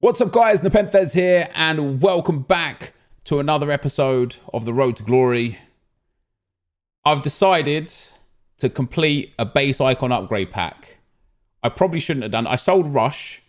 What's up, guys? NepentheZ here, and welcome back to another episode of The Road to Glory. I've decided to complete a base icon upgrade pack. I probably shouldn't have done. I sold Rush,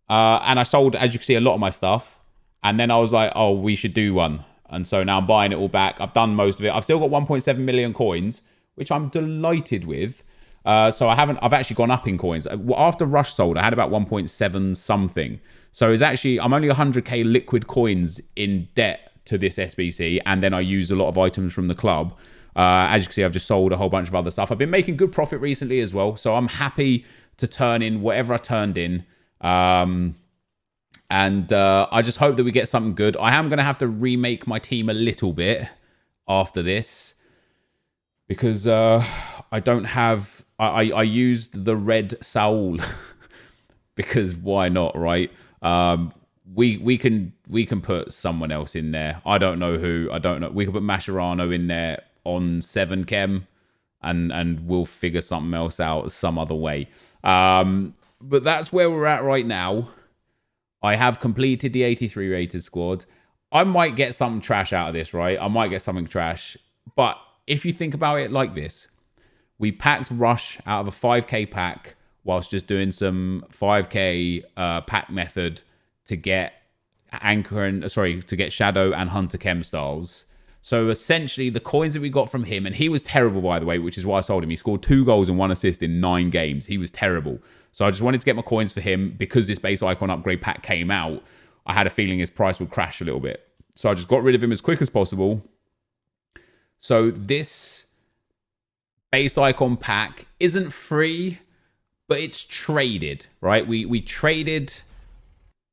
and I sold, as you can see, a lot of my stuff. And then I was like, oh, we should do one. And so now I'm buying it all back. I've done most of it. I've still got 1.7 million coins, which I'm delighted with. So I've actually gone up in coins. After Rush sold, I had about 1.7 something. So it's actually, I'm only 100k liquid coins in debt to this SBC. And then I use a lot of items from the club. As you can see, I've just sold a whole bunch of other stuff. I've been making good profit recently as well. So I'm happy to turn in whatever I turned in. I just hope that we get something good. I am going to have to remake my team a little bit after this. Because I don't have... I used the red Saul. Because why not, right? We can put someone else in there. I don't know who. I don't know. We can put Mascherano in there on 7 chem, and we'll figure something else out some other way. But that's where we're at right now. I have completed the 83 rated squad. I might get something trash out of this, right? I might get something trash. But if you think about it like this, we packed Rush out of a 5k pack whilst just doing some 5k pack method to get to get Shadow and Hunter Chem styles. So essentially the coins that we got from him, and he was terrible, by the way, which is why I sold him. He scored 2 goals and 1 assist in 9 games. He was terrible. So I just wanted to get my coins for him because this base icon upgrade pack came out. I had a feeling his price would crash a little bit. So I just got rid of him as quick as possible. So this base icon pack isn't free, but it's traded, right? We traded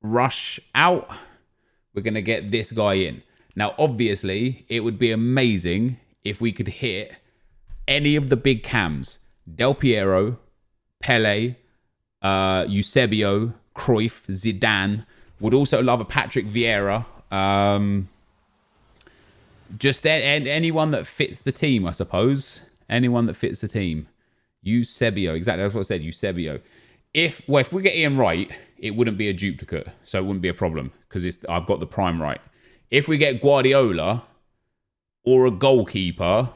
Rush out. We're going to get this guy in. Now, obviously, it would be amazing if we could hit any of the big cams. Del Piero, Pele, Eusebio, Cruyff, Zidane. Would also love a Patrick Vieira. Just anyone that fits the team, I suppose. Anyone that fits the team. Eusebio, exactly. That's what I said, Eusebio. If we get Ian right, it wouldn't be a duplicate. So it wouldn't be a problem because I've got the prime right. If we get Guardiola or a goalkeeper,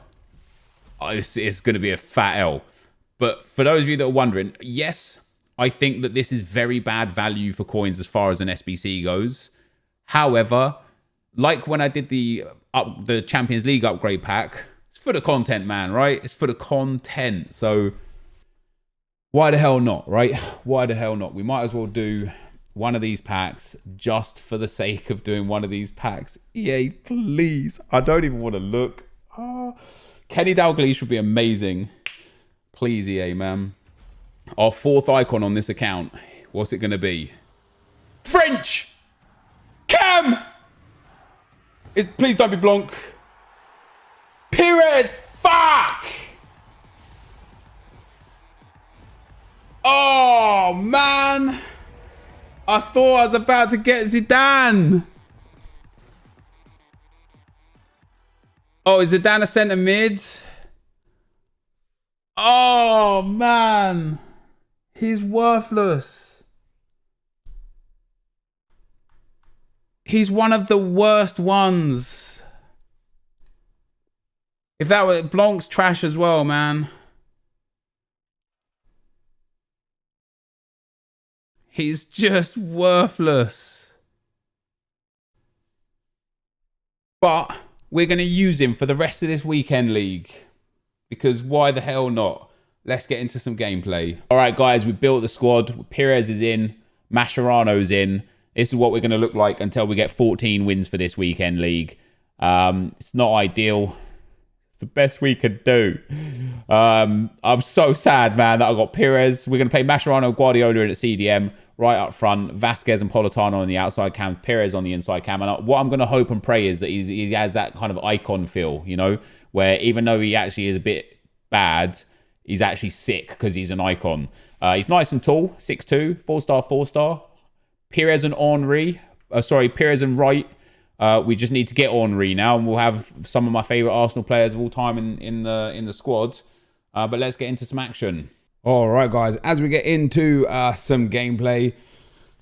it's going to be a fat L. But for those of you that are wondering, yes, I think that this is very bad value for coins as far as an SBC goes. However, like when I did the Champions League upgrade pack, it's for the content, man, right? It's for the content. So why the hell not, right? Why the hell not? We might as well do one of these packs just for the sake of doing one of these packs. EA, please. I don't even want to look. Kenny Dalglish would be amazing. Please, EA, man. Our 4th icon on this account. What's it going to be? French! Cam! Please don't be Blanc. Pires! Fuck! Oh, man! I thought I was about to get Zidane. Oh, is Zidane a centre mid? Oh, man. He's worthless. He's one of the worst ones. If that were... Blanc's trash as well, man. He's just worthless. But we're going to use him for the rest of this weekend league. Because why the hell not? Let's get into some gameplay. All right, guys, we built the squad. Pires is in. Mascherano's in. This is what we're going to look like until we get 14 wins for this weekend league. It's not ideal. It's the best we could do. I'm so sad, man, that I got Pires. We're going to play Mascherano, Guardiola in at CDM. Right up front, Vasquez and Politano on the outside cams, Pires on the inside cam. And what I'm going to hope and pray is that he has that kind of icon feel, you know, where even though he actually is a bit bad, he's actually sick because he's an icon. He's nice and tall, 6'2", 4-star, 4-star. Pires and Henry, Pires and Wright. We just need to get Henry now, and we'll have some of my favourite Arsenal players of all time in the squad. But let's get into some action. All right, guys, as we get into some gameplay,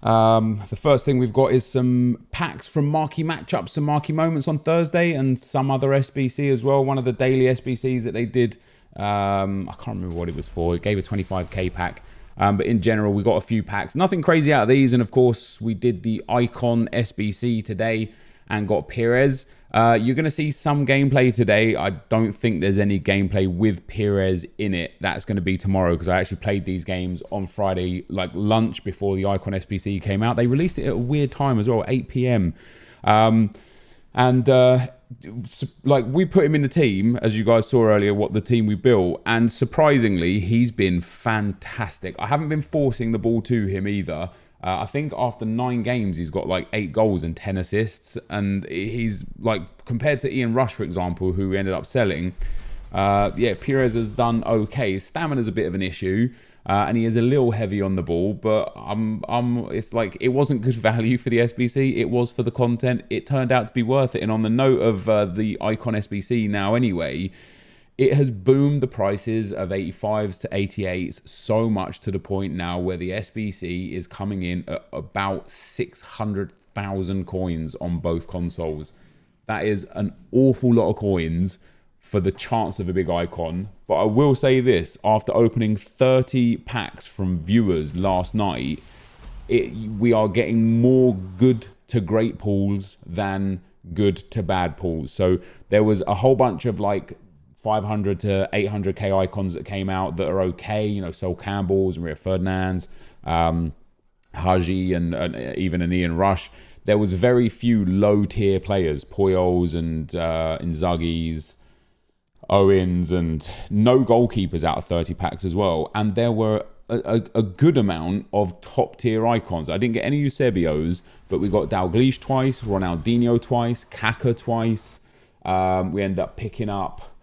The first thing we've got is some packs from marquee matchups and marquee moments on Thursday, and some other SBC as well. One of the daily SBCs that they did, I can't remember what it was for. It gave a 25k pack. But in general, we got a few packs. Nothing crazy out of these. And of course, we did the Icon SBC today and got Pires. You're going to see some gameplay today. I don't think there's any gameplay with Pires in it. That's going to be tomorrow, because I actually played these games on Friday, like lunch before the Icon SBC came out. They released it at a weird time as well, 8 p.m. Like, we put him in the team, as you guys saw earlier, what the team we built, and surprisingly, he's been fantastic. I haven't been forcing the ball to him either. I think after 9 games, he's got like 8 goals and 10 assists, and he's like, compared to Ian Rush, for example, who we ended up selling, yeah, Pires has done okay. Stamina's a bit of an issue. And he is a little heavy on the ball, but it's like, it wasn't good value for the SBC. It was for the content. It turned out to be worth it. And on the note of the Icon SBC now anyway, it has boomed the prices of 85s to 88s so much, to the point now where the SBC is coming in at about 600,000 coins on both consoles. That is an awful lot of coins for the chance of a big icon. But I will say this, after opening 30 packs from viewers last night, we are getting more good to great pulls than good to bad pulls. So there was a whole bunch of like 500 to 800k icons that came out that are okay, you know, Sol Campbell's, Maria Ferdinand's, Haji, and even an Ian Rush. There was very few low tier players, Puyols and Inzaghi's, Owens, and no goalkeepers out of 30 packs as well. And there were a good amount of top tier icons. I didn't get any Eusebios, but we got Dalglish twice, Ronaldinho twice, Kaka twice. We ended up picking up,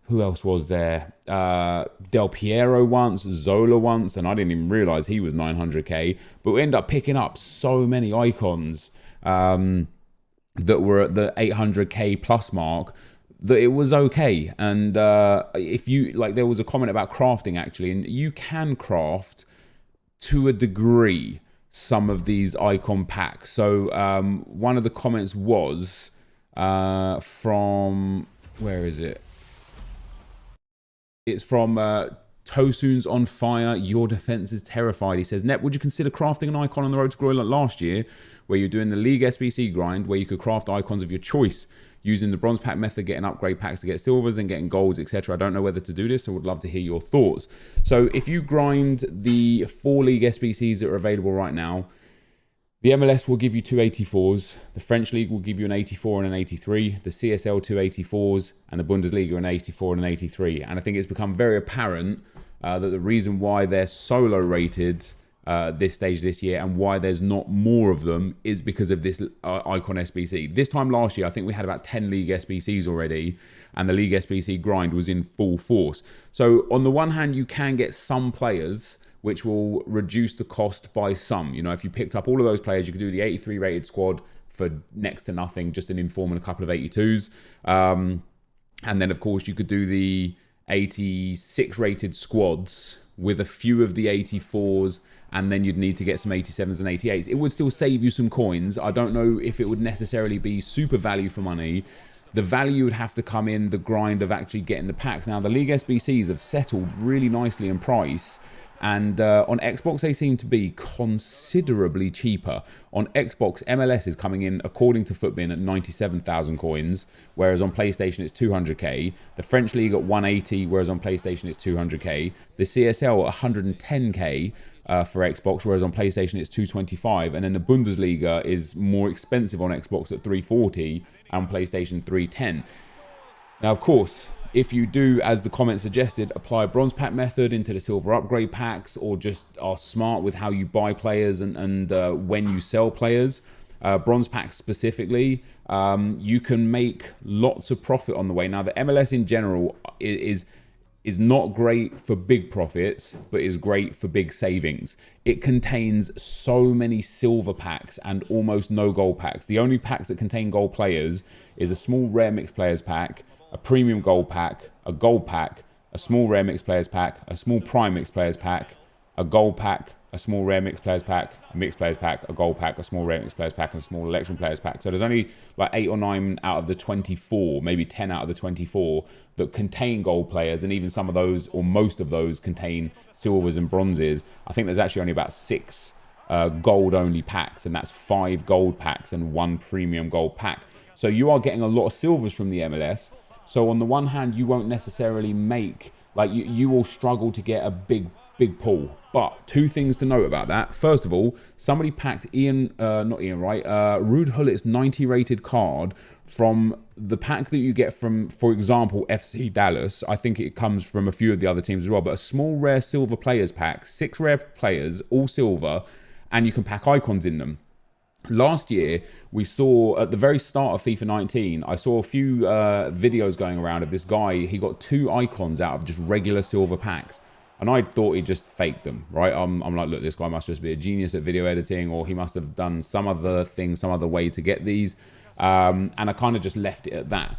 who else was there? Del Piero once, Zola once, and I didn't even realize he was 900k. But we ended up picking up so many icons that were at the 800k plus mark, that it was okay. And if you, like, there was a comment about crafting actually, and you can craft to a degree some of these icon packs. So one of the comments was from, where is it? It's from Tosun's on fire. Your defense is terrified. He says, Nep, would you consider crafting an icon on the road to glory like last year, where you're doing the League SBC grind, where you could craft icons of your choice using the bronze pack method, getting upgrade packs to get silvers and getting golds, etc. I don't know whether to do this, so would love to hear your thoughts. So if you grind the 4 League SBCs that are available right now, the MLS will give you 2 84s, the French League will give you an 84 and an 83, the CSL 2 84s, and the Bundesliga an 84 and an 83. And I think it's become very apparent that the reason why they're so low rated this stage this year, and why there's not more of them, is because of this Icon SBC. This time last year, I think we had about 10 League SBCs already, and the League SBC grind was in full force. So on the one hand, you can get some players which will reduce the cost by some. You know, if you picked up all of those players, you could do the 83 rated squad for next to nothing, just an inform and a couple of 82s. And then, of course, you could do the 86 rated squads with a few of the 84s, and then you'd need to get some 87s and 88s. It would still save you some coins. I don't know if it would necessarily be super value for money. The value would have to come in the grind of actually getting the packs. Now, the League SBCs have settled really nicely in price, and on Xbox, they seem to be considerably cheaper. On Xbox, MLS is coming in, according to Footbin, at 97,000 coins, whereas on PlayStation, it's 200k. The French League at 180, whereas on PlayStation, it's 200k. The CSL at 110k for Xbox, whereas on PlayStation, it's 225. And then the Bundesliga is more expensive on Xbox at 340, and on PlayStation, 310. Now, of course, if you do, as the comment suggested, apply a bronze pack method into the silver upgrade packs, or just are smart with how you buy players and when you sell players, bronze packs specifically, you can make lots of profit on the way. Now, the MLS in general is not great for big profits, but is great for big savings. It contains so many silver packs and almost no gold packs. The only packs that contain gold players is a small rare mixed players pack, a premium gold pack, a gold pack, a small rare mixed players pack, a small prime mixed players pack, a gold pack, a small rare mixed players pack, a mixed players pack, a gold pack, a small rare mixed players pack, and a small election players pack. So there's only like 8 or 9 out of the 24, maybe 10 out of the 24 that contain gold players, and even some of those, or most of those, contain silvers and bronzes. I think there's actually only about 6 gold only packs, and that's 5 gold packs and 1 premium gold pack. So you are getting a lot of silvers from the MLS. So on the one hand, you won't necessarily make, like, you will struggle to get a big pull. But 2 things to note about that. First of all, somebody packed Ruud Hullit's 90 rated card from the pack that you get from, for example, FC Dallas. I think it comes from a few of the other teams as well, but a small rare silver players pack, 6 rare players, all silver, and you can pack icons in them. Last year, we saw at the very start of FIFA 19, I saw a few videos going around of this guy. He got 2 icons out of just regular silver packs. And I thought he just faked them, right? I'm like, look, this guy must just be a genius at video editing, or he must have done some other thing, some other way to get these. And I kind of just left it at that.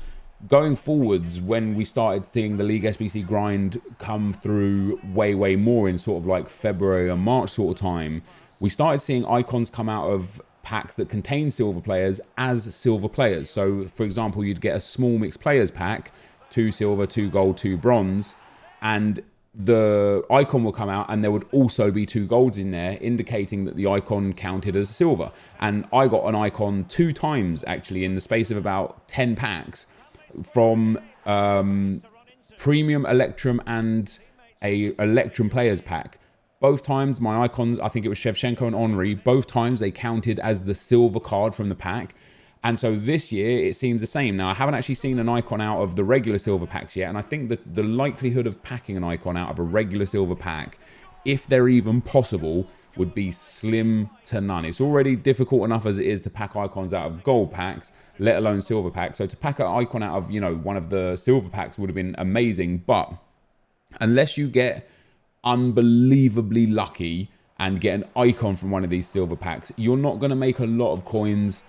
Going forwards, when we started seeing the League SBC grind come through way more in sort of like February or March sort of time, we started seeing icons come out of packs that contain silver players as silver players. So, for example, you'd get a small mixed players pack, 2 silver, 2 gold, 2 bronze, and the icon will come out and there would also be 2 golds in there, indicating that the icon counted as silver. And I got an icon 2 times actually in the space of about 10 packs from Premium Electrum and a Electrum Players pack. Both times my icons, I think it was Shevchenko and Henry, both times they counted as the silver card from the pack. And so this year, it seems the same. Now, I haven't actually seen an icon out of the regular silver packs yet, and I think that the likelihood of packing an icon out of a regular silver pack, if they're even possible, would be slim to none. It's already difficult enough as it is to pack icons out of gold packs, let alone silver packs. So to pack an icon out of, you know, one of the silver packs would have been amazing. But unless you get unbelievably lucky and get an icon from one of these silver packs, you're not going to make a lot of coins,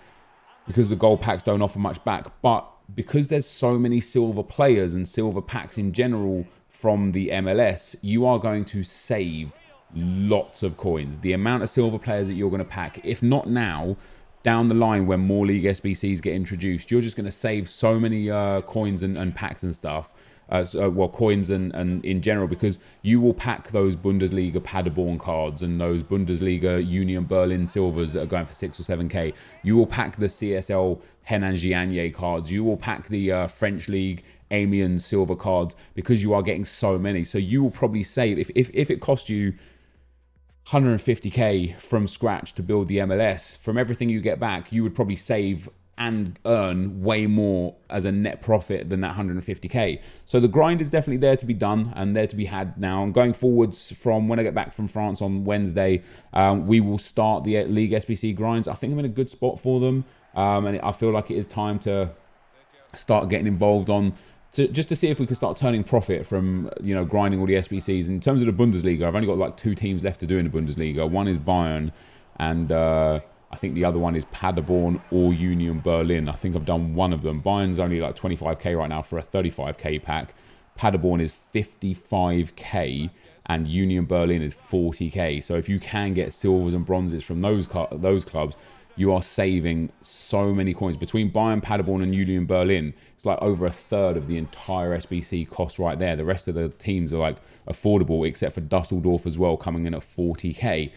because the gold packs don't offer much back. But because there's so many silver players and silver packs in general from the MLS, you are going to save lots of coins. The amount of silver players that you're going to pack, if not now, down the line when more League SBCs get introduced, you're just going to save so many coins and packs and stuff. Coins and in general, because you will pack those Bundesliga Paderborn cards and those Bundesliga Union Berlin silvers that are going for 6 or 7k. You will pack the CSL Henan Gianye cards. You will pack the French League Amiens silver cards, because you are getting so many. So you will probably save, if it cost you 150k from scratch to build the MLS, from everything you get back, you would probably save and earn way more as a net profit than that 150k. So the grind is definitely there to be done and there to be had now. And going forwards, from when I get back from France on Wednesday, we will start the League SBC grinds. I think I'm in a good spot for them, and I feel like it is time to start getting involved just to see if we can start turning profit from, you know, grinding all the SBCs. In terms of the Bundesliga, I've only got like 2 teams left to do in the Bundesliga. One is Bayern, and I think the other one is Paderborn or Union Berlin. I think I've done one of them. Bayern's only like 25k right now for a 35k pack. Paderborn is 55k and Union Berlin is 40k. So if you can get silvers and bronzes from those clubs, you are saving so many coins. Between Bayern, Paderborn and Union Berlin, it's like over a third of the entire SBC cost right there. The rest of the teams are like affordable, except for Dusseldorf as well, coming in at 40k.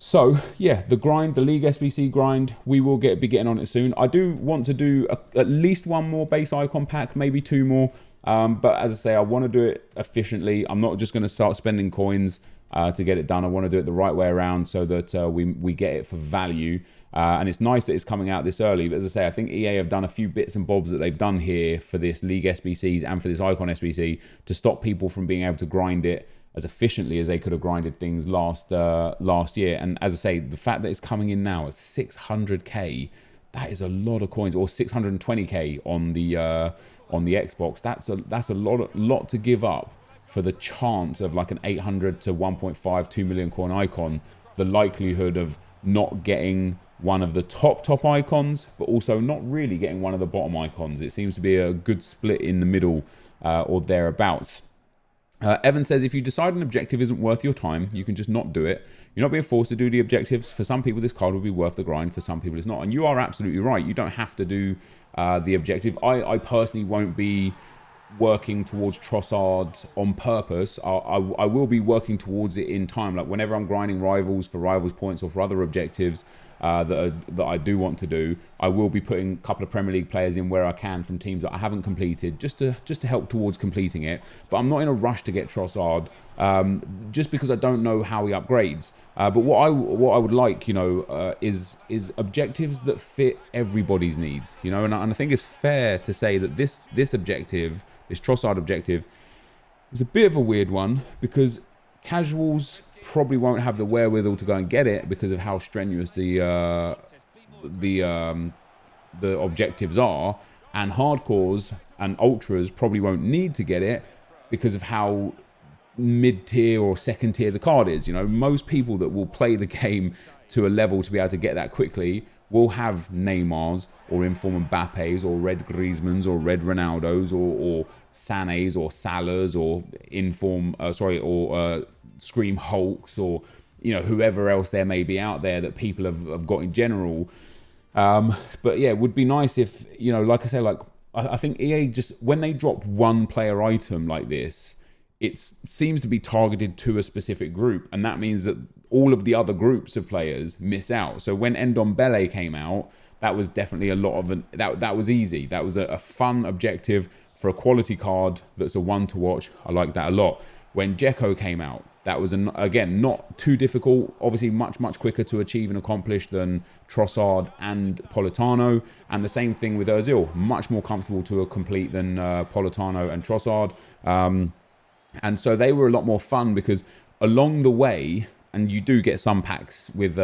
So yeah, the grind, the League SBC grind, we will be getting on it soon. I do want to do at least 1 more base icon pack, maybe 2 more. But as I say, I want to do it efficiently. I'm not just going to start spending coins to get it done. I want to do it the right way around, so that we get it for value. And it's nice that it's coming out this early. But as I say, I think EA have done a few bits and bobs that they've done here for this League SBCs and for this Icon SBC to stop people from being able to grind it as efficiently as they could have grinded things last year. And as I say, the fact that it's coming in now at 600k, that is a lot of coins, or 620k on the Xbox. That's a lot to give up for the chance of like an 800 to 1.5, 2 million coin icon. The likelihood of not getting one of the top icons, but also not really getting one of the bottom icons. It seems to be a good split in the middle or thereabouts. Evan says, if you decide an objective isn't worth your time, you can just not do it. You're not being forced to do the objectives. For some people, this card will be worth the grind. For some people, it's not. And you are absolutely right. You don't have to do the objective. I personally won't be working towards Trossard on purpose. I will be working towards it in time. Like whenever I'm grinding rivals for rivals points or for other objectives that I do want to do, I will be putting a couple of Premier League players in where I can from teams that I haven't completed, just to help towards completing it. But I'm not in a rush to get Trossard, just because I don't know how he upgrades. But what I would like, is objectives that fit everybody's needs, and I think it's fair to say that this objective, this Trossard objective, is a bit of a weird one because casuals probably won't have the wherewithal to go and get it because of how strenuous the objectives are, and hardcores and ultras probably won't need to get it because of how mid-tier or second tier the card is. Most people that will play the game to a level to be able to get that quickly will have Neymars or inform Mbappes or red Griezmanns or red Ronaldos or Sanés or Salahs or inform Scream Hulks or whoever else there may be out there that people have got in general. But yeah, it would be nice if like I say, like I think EA just, when they drop one player item like this, it seems to be targeted to a specific group, and that means that all of the other groups of players miss out. So when Ndombele came out, that was definitely a lot of that was easy. That was a fun objective for a quality card that's a one to watch. I like that a lot. When Dzeko came out, that was, again, not too difficult. Obviously, much quicker to achieve and accomplish than Trossard and Politano. And the same thing with Ozil. Much more comfortable to complete than Politano and Trossard. And so they were a lot more fun because along the way, and you do get some packs with,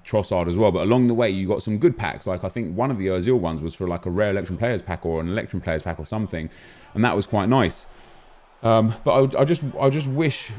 Trossard as well, but along the way you got some good packs. Like I think one of the Ozil ones was for like a rare Electrum Players pack or an Electrum Players pack or something, and that was quite nice. But I just wish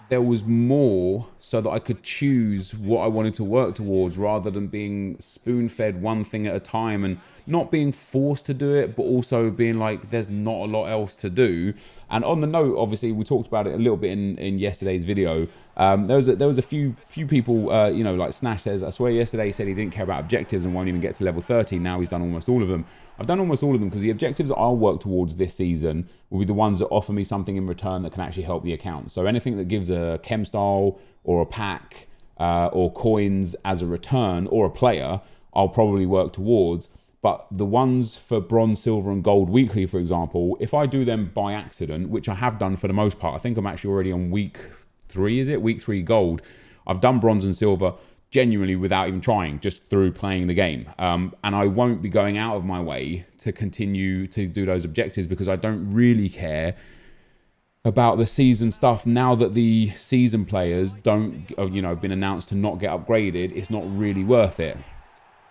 there was more so that I could choose what I wanted to work towards rather than being spoon-fed one thing at a time and not being forced to do it, but also being like, there's not a lot else to do. And on the note, obviously, we talked about it a little bit in yesterday's video. There was a few people, like Snash says, I swear yesterday he said he didn't care about objectives and won't even get to level 30. Now he's done almost all of them. I've done almost all of them because the objectives that I'll work towards this season will be the ones that offer me something in return that can actually help the account. So anything that gives a chem style or a pack or coins as a return or a player, I'll probably work towards. But the ones for bronze, silver and gold weekly, for example, if I do them by accident, which I have done for the most part, I think I'm actually already on week 3, is it? Week 3 gold. I've done bronze and silver genuinely without even trying, just through playing the game. And I won't be going out of my way to continue to do those objectives because I don't really care about the season stuff. Now that the season players don't, been announced to not get upgraded, it's not really worth it.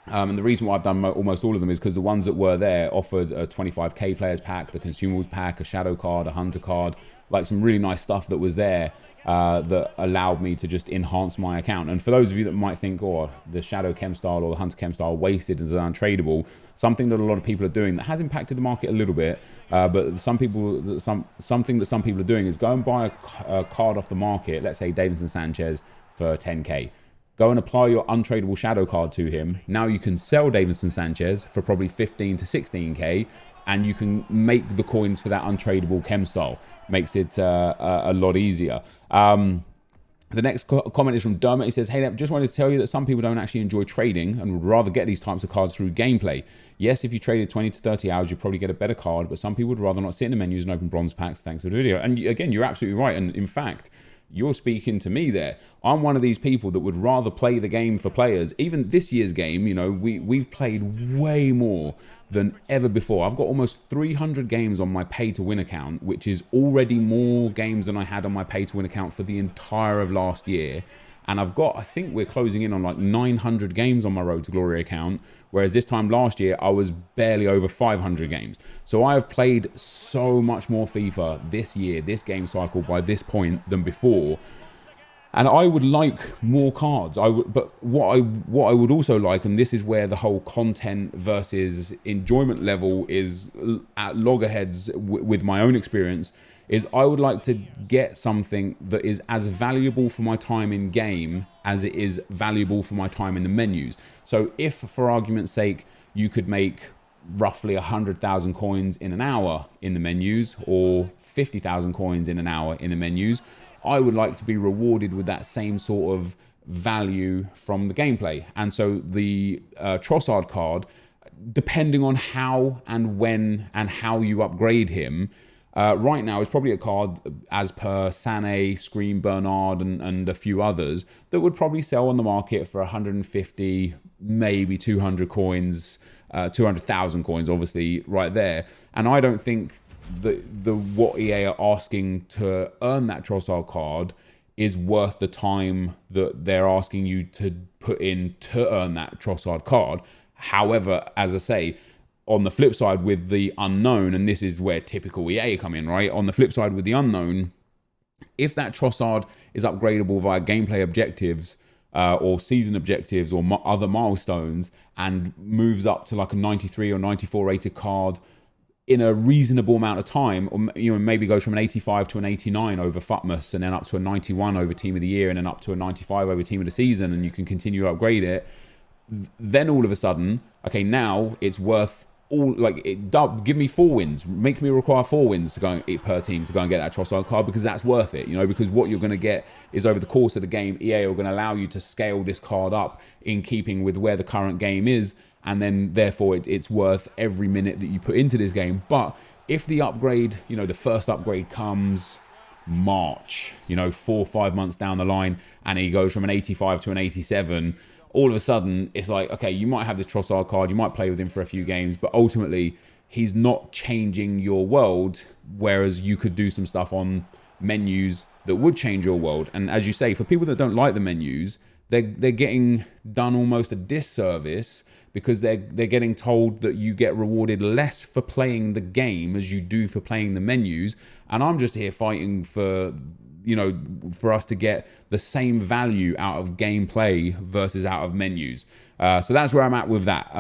And the reason why I've done almost all of them is because the ones that were there offered a 25k players pack, the consumables pack, a shadow card, a hunter card, like some really nice stuff that was there that allowed me to just enhance my account. And for those of you that might think, oh, the shadow chem style or the hunter chem style wasted and is untradeable, something that a lot of people are doing that has impacted the market a little bit, but something that some people are doing is go and buy a card off the market, let's say Davinson Sanchez for 10k. Go and apply your untradeable shadow card to him. Now you can sell Davinson Sanchez for probably 15 to 16k, and you can make the coins for that untradeable chem style. Makes it a lot easier. The next comment is from Dermot. He says, hey, just wanted to tell you that some people don't actually enjoy trading and would rather get these types of cards through gameplay. Yes, if you traded 20 to 30 hours, you'd probably get a better card, but some people would rather not sit in the menus and open bronze packs. Thanks for the video. And again, you're absolutely right. And in fact, you're speaking to me there. I'm one of these people that would rather play the game for players. Even this year's game, we've played way more than ever before. I've got almost 300 games on my pay to win account, which is already more games than I had on my pay to win account for the entire of last year. And I think we're closing in on like 900 games on my Road to Glory account, whereas this time last year, I was barely over 500 games. So I have played so much more FIFA this year, this game cycle by this point than before. And I would like more cards. But what I would also like, and this is where the whole content versus enjoyment level is at loggerheads with my own experience, is I would like to get something that is as valuable for my time in game as it is valuable for my time in the menus. So if, for argument's sake, you could make roughly 100,000 coins in an hour in the menus, or 50,000 coins in an hour in the menus, I would like to be rewarded with that same sort of value from the gameplay. And so the Trossard card, depending on how and when and how you upgrade him, right now is probably a card as per Sané, Scream, Bernard, and a few others that would probably sell on the market for 150, maybe 200 coins, 200,000 coins, obviously, right there. And I don't think what EA are asking to earn that Trossard card is worth the time that they're asking you to put in to earn that Trossard card. However, as I say, on the flip side with the unknown, and this is where typical EA come in, right? On the flip side with the unknown, if that Trossard is upgradable via gameplay objectives or season objectives or other milestones and moves up to like a 93 or 94 rated card in a reasonable amount of time, or maybe goes from an 85 to an 89 over Futmas, and then up to a 91 over Team of the Year, and then up to a 95 over Team of the Season, and you can continue to upgrade it, then all of a sudden, okay, now it's worth give me 4 wins, make me require 4 wins to go per team to go and get that Trossard card, because that's worth it, because what you're going to get is over the course of the game, EA are going to allow you to scale this card up in keeping with where the current game is. And then therefore it's worth every minute that you put into this game. But if the upgrade, the first upgrade comes March, 4 or 5 months down the line, and he goes from an 85 to an 87, all of a sudden it's like, okay, you might have this Trossard card, you might play with him for a few games, but ultimately he's not changing your world, whereas you could do some stuff on menus that would change your world. And as you say, for people that don't like the menus, they're getting done almost a disservice, because they're getting told that you get rewarded less for playing the game as you do for playing the menus. And I'm just here fighting for, for us to get the same value out of gameplay versus out of menus. So that's where I'm at with that.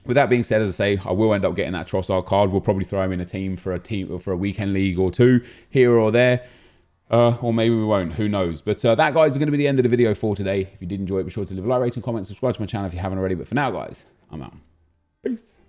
With that being said, as I say, I will end up getting that Trossard card. We'll probably throw him in a team for a weekend league or two here or there. Or maybe we won't, who knows. But that, guys, is going to be the end of the video for today. If you did enjoy it, be sure to leave a like, rate, and comment, subscribe to my channel if you haven't already. But for now, guys, I'm out. Peace.